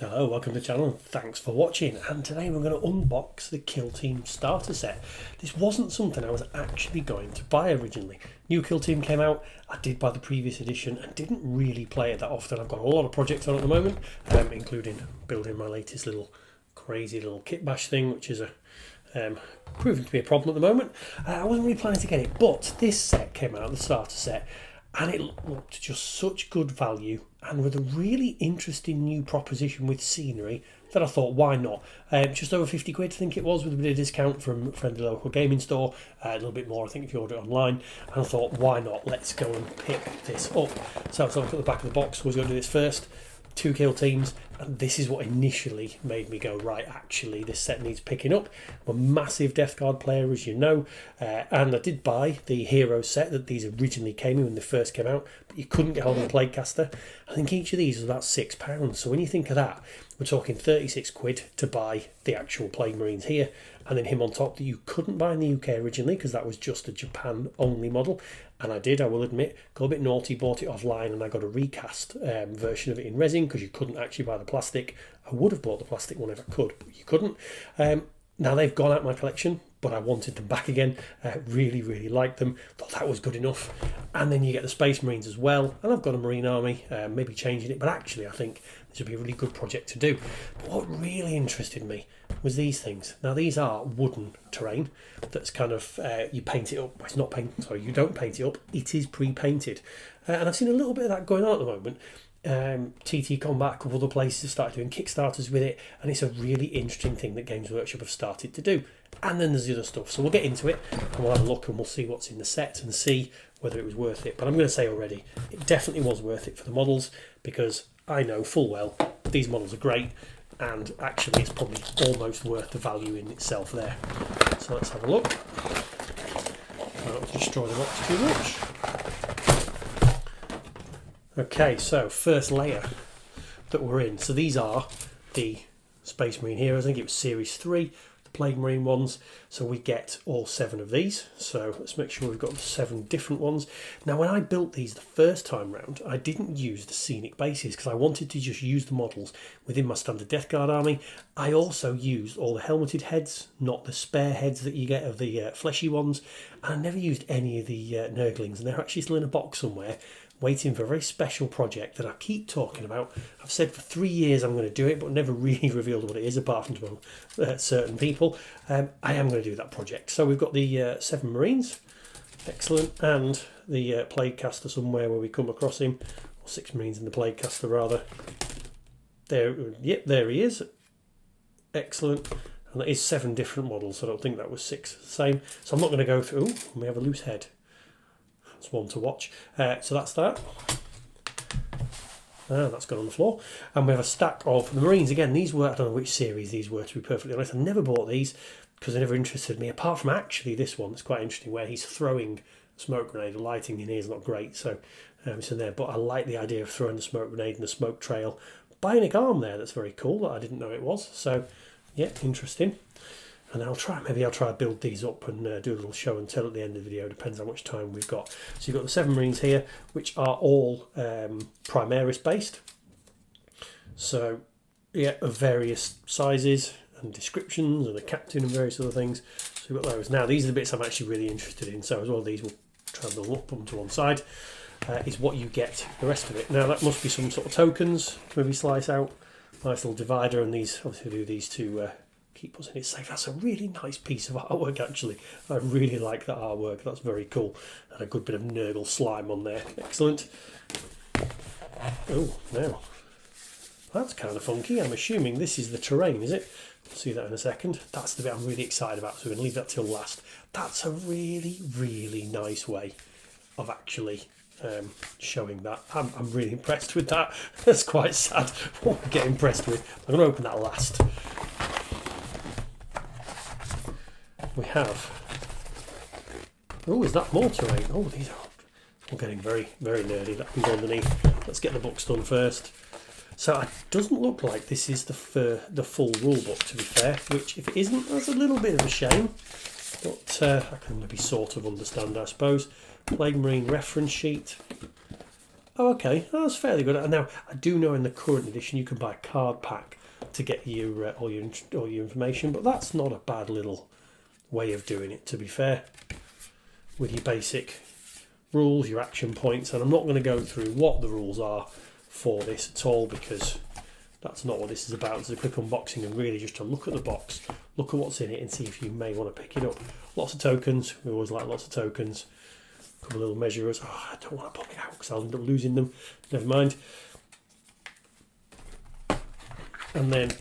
Hello, welcome to the channel and thanks for watching. And today we're going to unbox the Kill Team starter set. This wasn't something I was actually going to buy originally. New Kill Team came out, I did buy the previous edition and didn't really play it that often. I've got a lot of projects on at the moment, including building my latest crazy little kit bash thing, which is proving to be a problem at the moment. I wasn't really planning to get it, but this set came out, the starter set, and it looked just such good value and with a really interesting new proposition with scenery that I thought, why not? Just over 50 quid I think it was, with a bit of discount from a friendly local gaming store, a little bit more I think if you order it online, and I thought, why not, let's go and pick this up. So I've looked at the back of the box, was going to do this first. 2 Kill Teams, and this is what initially made me go, right, actually this set needs picking up. I'm a massive Death Guard player, as you know, and I did buy the Hero set that these originally came in when they first came out, but you couldn't get hold of the Plaguecaster. I think each of these was about £6, so when you think of that, we're talking 36 quid to buy the actual Plague Marines here, and then him on top that you couldn't buy in the UK originally because that was just a Japan only model. And I did, I will admit, got a bit naughty, bought it offline, and I got a recast version of it in resin because you couldn't actually buy the plastic. I would have bought the plastic one if I could, but you couldn't. Now they've gone out of my collection, but I wanted them back again. Really liked them, thought that was good enough. And then you get the Space Marines as well, and I've got a Marine Army, maybe changing it, but actually I think this would be a really good project to do. But what really interested me was these things. Now these are wooden terrain that's kind of, you paint it up, well, it's not paint, sorry, you don't paint it up, it is pre-painted. And I've seen a little bit of that going on at the moment. TT Combat, a couple of other places have started doing Kickstarters with it, and it's a really interesting thing that Games Workshop have started to do. And then there's the other stuff, so we'll get into it and we'll have a look and we'll see what's in the set and see whether it was worth it. But I'm going to say already, it definitely was worth it for the models, because I know full well these models are great, and actually it's probably almost worth the value in itself there. So let's have a look. I don't destroy the box too much. Okay, so first layer that we're in. So these are the Space Marine Heroes. I think it was Series 3, the Plague Marine ones. So we get all 7 of these. So let's make sure we've got 7 different ones. Now when I built these the first time round, I didn't use the scenic bases because I wanted to just use the models within my standard Death Guard army. I also used all the helmeted heads, not the spare heads that you get of the fleshy ones. And I never used any of the Nurglings, and they're actually still in a box somewhere, waiting for a very special project that I keep talking about. I've said for 3 years I'm going to do it, but never really revealed what it is apart from to certain people. I am going to do that project. So we've got the 7 Marines, excellent, and the Plaguecaster somewhere where we come across him, or 6 Marines in the Plaguecaster rather. There, yep, there he is, excellent. And that is 7 different models, so I don't think that was 6 the same. So I'm not going to go through. Ooh, we have a loose head. That's one to watch. So that's that. That's gone on the floor. And we have a stack of the Marines. Again, these were, I don't know which series these were, to be perfectly honest. I never bought these because they never interested me, apart from actually this one. It's quite interesting where he's throwing a smoke grenade. The lighting in here is not great, so it's in there. But I like the idea of throwing the smoke grenade and the smoke trail. Bionic arm there, that's very cool, that I didn't know it was. So, yeah, interesting. And maybe I'll try to build these up and do a little show and tell at the end of the video, depends how much time we've got. So you've got the 7 Marines here, which are all Primaris based. So, yeah, of various sizes and descriptions, and a captain and various other things. So we've got those. Now, these are the bits I'm actually really interested in. So as well, these will try and build up, put them to one side, is what you get the rest of it. Now, that must be some sort of tokens to maybe slice out. Nice little divider, and these, obviously do these to keep us in it safe. That's a really nice piece of artwork actually. I really like that artwork, that's very cool. And a good bit of Nurgle slime on there, excellent. Oh, now, that's kind of funky. I'm assuming this is the terrain, is it? We'll see that in a second. That's the bit I'm really excited about, so we're going to leave that till last. That's a really nice way of actually showing that. I'm really impressed with that. That's quite sad what I get impressed with. I'm going to open that last. We have, oh, is that more terrain? Oh, these are, we're getting very nerdy. That can go underneath. Let's get the books done first. So it doesn't look like this is the full rule book, to be fair, which if it isn't, that's a little bit of a shame, but I can maybe sort of understand, I suppose. Plague Marine reference sheet, Oh, okay, that's fairly good. And now I do know in the current edition you can buy a card pack to get you all your information, but that's not a bad little way of doing it, to be fair. With your basic rules, your action points, and I'm not going to go through what the rules are for this at all because that's not what this is about. It's a quick unboxing and really just to look at the box, look at what's in it and see if you may want to pick it up. Lots of tokens, we always like lots of tokens. A couple of little measurers. Oh, I don't want to pop it out because I'll end up losing them. Never mind. And then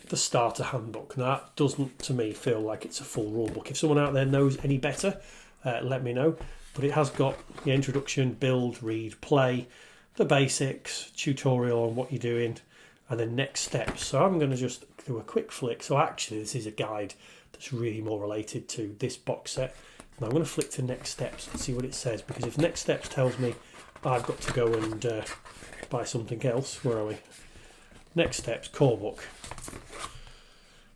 the starter handbook. Now that doesn't to me feel like it's a full rule book. If someone out there knows any better, let me know. But it has got the introduction, build, read, play, the basics, tutorial on what you're doing, and then next steps. So I'm going to just do a quick flick. So actually this is a guide that's really more related to this box set. And I'm going to flick to next steps and see what it says, because if next steps tells me I've got to go and buy something else, where are we? Next steps, core book.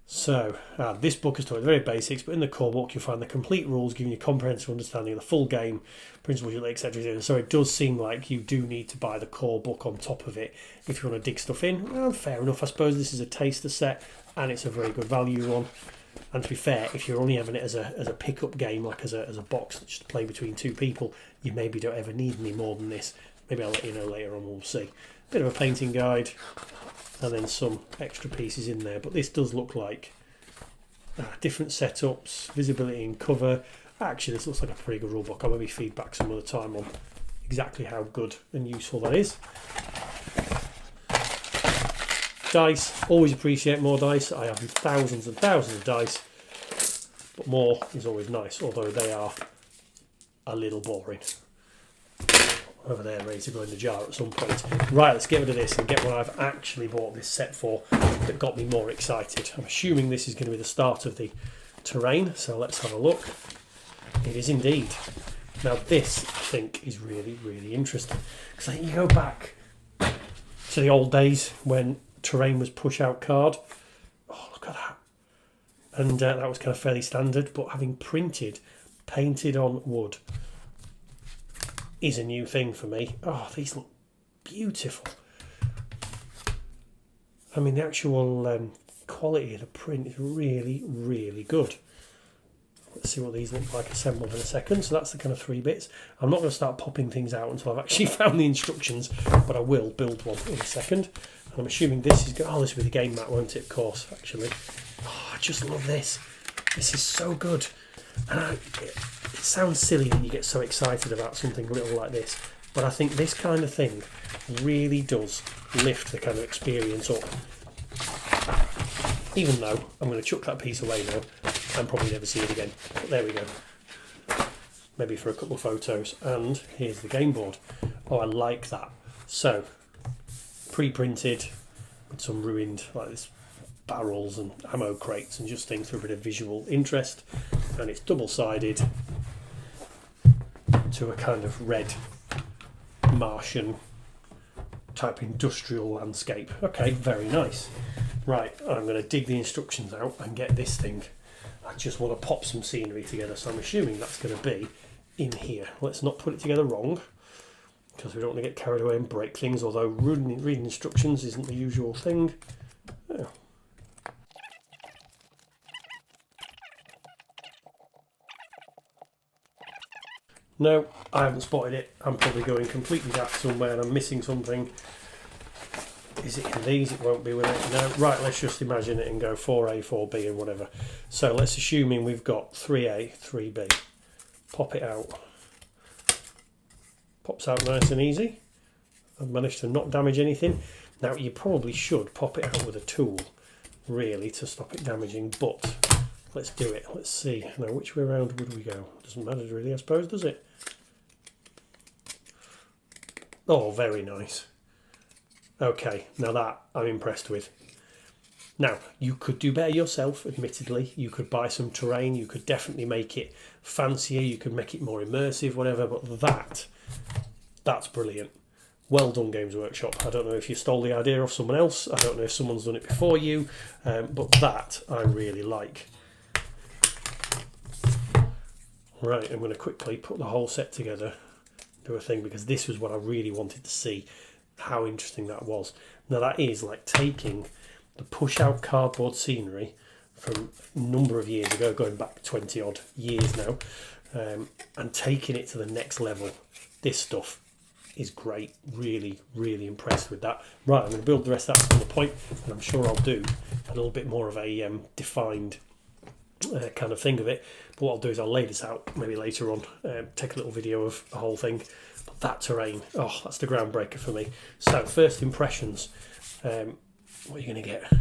So this book is taught the very basics, but in the core book you'll find the complete rules, giving you a comprehensive understanding of the full game, principles, etc. So it does seem like you do need to buy the core book on top of it if you want to dig stuff in. Well, fair enough, I suppose. This is a taster set and it's a very good value one. And to be fair, if you're only having it as a pickup game, like as a box just to play between two people, you maybe don't ever need any more than this. Maybe I'll let you know later on, we'll see. Bit of a painting guide, and then some extra pieces in there. But this does look like different setups, visibility and cover. Actually, this looks like a pretty good rule book. I'll maybe feedback some other time on exactly how good and useful that is. Dice, always appreciate more dice. I have thousands and thousands of dice, but more is always nice, although they are a little boring. Over there, ready to go in the jar at some point. Right, let's get rid of this and get what I've actually bought this set for that got me more excited. I'm assuming this is going to be the start of the terrain, so let's have a look. It is indeed. Now this, I think, is really, really interesting. Because you go back to the old days when terrain was push-out card. Oh, look at that. And that was kind of fairly standard, but having painted on wood is a new thing for me. Oh, these look beautiful. I mean, the actual quality of the print is really, really good. Let's see what these look like assembled in a second. So that's the kind of 3 bits. I'm not going to start popping things out until I've actually found the instructions, but I will build one in a second. And I'm assuming this is... Oh, this will be the game mat, won't it? Of course, actually. Oh, I just love this. This is so good. And it sounds silly that you get so excited about something little like this, but I think this kind of thing really does lift the kind of experience up. Even though I'm going to chuck that piece away now and probably never see it again. But there we go. Maybe for a couple of photos. And here's the game board. Oh, I like that. So, pre-printed with some ruined, like this, barrels and ammo crates and just things for a bit of visual interest. And it's double-sided to a kind of red Martian type industrial landscape. Okay, very nice. Right, I'm going to dig the instructions out and get this thing. I just want to pop some scenery together, so I'm assuming that's going to be in here. Let's not put it together wrong, because we don't want to get carried away and break things, although reading instructions isn't the usual thing. Oh. No, I haven't spotted it. I'm probably going completely daft somewhere and I'm missing something. Is it in these? It won't be with it. No. Right, let's just imagine it and go 4A, 4B and whatever. So let's assuming we've got 3A, 3B. Pop it out. Pops out nice and easy. I've managed to not damage anything. Now you probably should pop it out with a tool, really, to stop it damaging, but let's do it. Let's see. Now, which way around would we go? Doesn't matter really, I suppose, does it? Oh, very nice. Okay, now that I'm impressed with. Now, you could do better yourself, admittedly. You could buy some terrain. You could definitely make it fancier. You could make it more immersive, whatever. But that's brilliant. Well done, Games Workshop. I don't know if you stole the idea off someone else. I don't know if someone's done it before you. But that I really like. Right, I'm going to quickly put the whole set together. do a thing, because this was what I really wanted to see, how interesting that was. Now that is like taking the push out cardboard scenery from a number of years ago, going back 20 odd years now, and taking it to the next level. This stuff is great. Really, really impressed with that. Right, I'm going to build the rest of that on the point, and I'm sure I'll do a little bit more of a defined kind of thing of it. But what I'll do is I'll lay this out maybe later on, take a little video of the whole thing. But that terrain, oh, that's the groundbreaker for me. So first impressions, what are you going to get?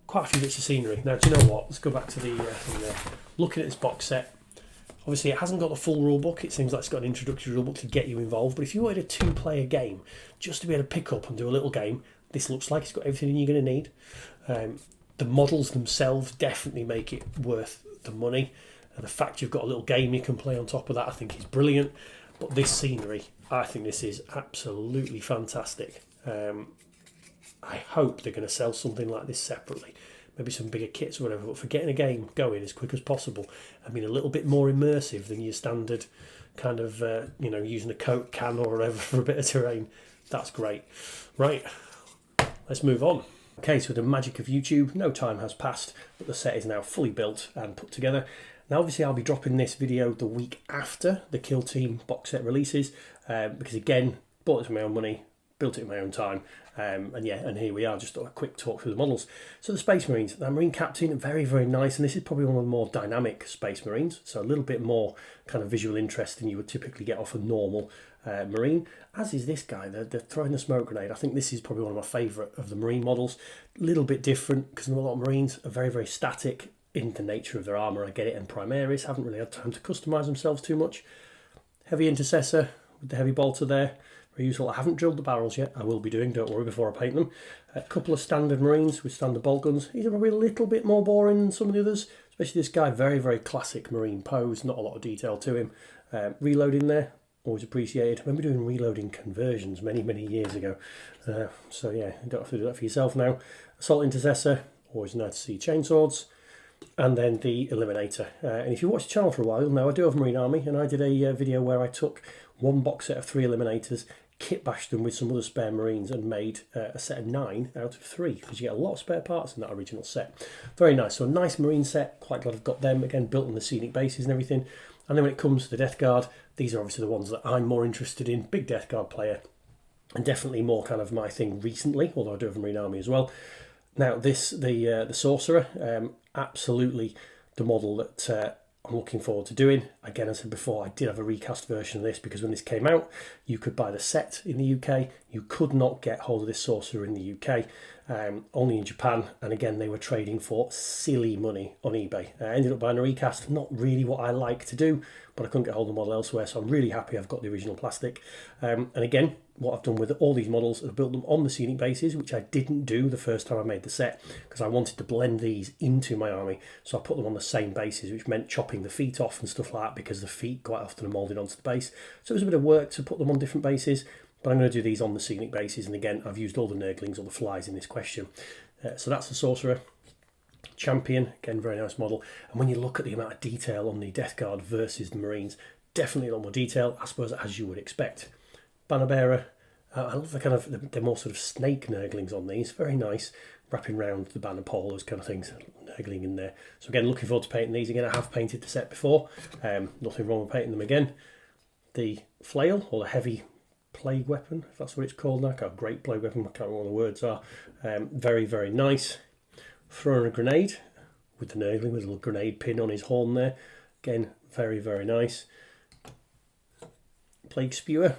Quite a few bits of scenery. Now, do you know what? Let's go back to the thing there. Looking at this box set, obviously it hasn't got the full rule book. It seems like it's got an introductory rule book to get you involved. But if you wanted a 2-player game, just to be able to pick up and do a little game, this looks like it's got everything you're going to need. The models themselves definitely make it worth the money. And the fact you've got a little game you can play on top of that, I think is brilliant. But this scenery, I think this is absolutely fantastic. I hope they're going to sell something like this separately. Maybe some bigger kits or whatever, but for getting a game going as quick as possible, I mean a little bit more immersive than your standard kind of, using a Coke can or whatever for a bit of terrain. That's great. Right, let's move on. Okay, so with the magic of YouTube, no time has passed, but the set is now fully built and put together. Now obviously I'll be dropping this video the week after the Kill Team box set releases, because again, bought it with my own money, built it in my own time, and here we are, just a quick talk through the models. So the Space Marines, the Marine Captain, very, very nice, and this is probably one of the more dynamic Space Marines, so a little bit more kind of visual interest than you would typically get off a normal Marine, as is this guy, they're throwing the smoke grenade. I think this is probably one of my favourite of the Marine models. A little bit different, because a lot of Marines are very, very static in the nature of their armour. I get it, and Primaris haven't really had time to customise themselves too much. Heavy Intercessor with the heavy bolter there. Very useful. I haven't drilled the barrels yet. I will be doing, don't worry, before I paint them. A couple of standard Marines with standard bolt guns. These are probably a little bit more boring than some of the others, especially this guy. Very, very classic Marine pose. Not a lot of detail to him. Reloading there, always appreciated. I remember doing reloading conversions many, many years ago. So yeah, you don't have to do that for yourself now. Assault Intercessor, always nice to see chainswords. And then the Eliminator. And if you watch the channel for a while, you'll know I do have a Marine Army, and I did a video where I took one box set of 3 Eliminators, kit bashed them with some other spare Marines, and made a set of 9 out of 3, because you get a lot of spare parts in that original set. Very nice. So a nice Marine set, quite glad I've got them, again built on the scenic bases and everything. And then when it comes to the Death Guard, these are obviously the ones that I'm more interested in. Big Death Guard player, and definitely more kind of my thing recently, although I do have a Marine Army as well. Now this, the Sorcerer, absolutely the model that I'm looking forward to doing. Again, as I said before, I did have a recast version of this, because when this came out, you could buy the set in the UK. You could not get hold of this Sorcerer in the UK, only in Japan. And again, they were trading for silly money on eBay. I ended up buying a recast, not really what I like to do, but I couldn't get hold of the model elsewhere, so I'm really happy I've got the original plastic. And again, what I've done with all these models, I've built them on the scenic bases, which I didn't do the first time I made the set, because I wanted to blend these into my army. So I put them on the same bases, which meant chopping the feet off and stuff like that, because the feet quite often are moulded onto the base. So it was a bit of work to put them on different bases, but I'm going to do these on the scenic bases. And again, I've used all the Nurglings or the flies in this question. So that's the Sorcerer. Champion, again, very nice model. And when you look at the amount of detail on the Death Guard versus the Marines, definitely a lot more detail, I suppose, as you would expect. Banner Bearer, I love the kind of, the more sort of snake Nurglings on these, very nice, wrapping around the banner pole, those kind of things, Nurgling in there. So again, looking forward to painting these again. I have painted the set before, nothing wrong with painting them again. The Flail, or the heavy plague weapon, if that's what it's called now, great plague weapon, I can't remember what the words are. Very, very nice. Throwing a grenade with the Nurgling, with a little grenade pin on his horn there. Again, very, very nice. Plague Spewer.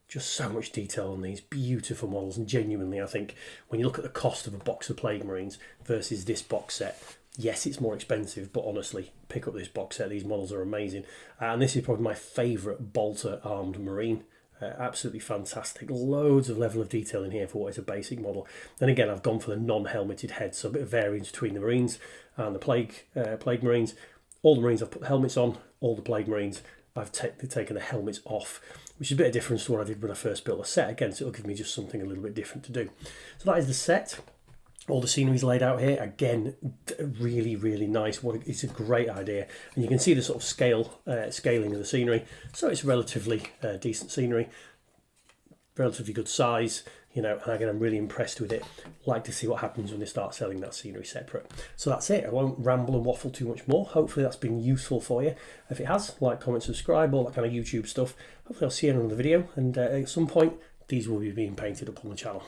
Just so much detail on these, beautiful models, and genuinely I think when you look at the cost of a box of Plague Marines versus this box set, yes, it's more expensive, but honestly, pick up this box set, these models are amazing. And this is probably my favourite bolter armed Marine. Absolutely fantastic, loads of level of detail in here for what is a basic model. And again, I've gone for the non-helmeted head, so a bit of variance between the Marines and the Plague Marines. All the Marines I've put the helmets on, all the Plague Marines I've taken the helmets off, which is a bit of difference to what I did when I first built the set. Again, so it'll give me just something a little bit different to do. So that is the set. All the scenery's laid out here. Again, really, really nice. It's a great idea. And you can see the sort of scaling of the scenery. So it's relatively decent scenery, relatively good size, you know, and again, I'm really impressed with it. Like to see what happens when they start selling that scenery separate. So that's it. I won't ramble and waffle too much more. Hopefully that's been useful for you. If it has, like, comment, subscribe, all that kind of YouTube stuff. Hopefully I'll see you in another video. And at some point, these will be being painted up on the channel.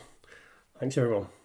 Thanks everyone.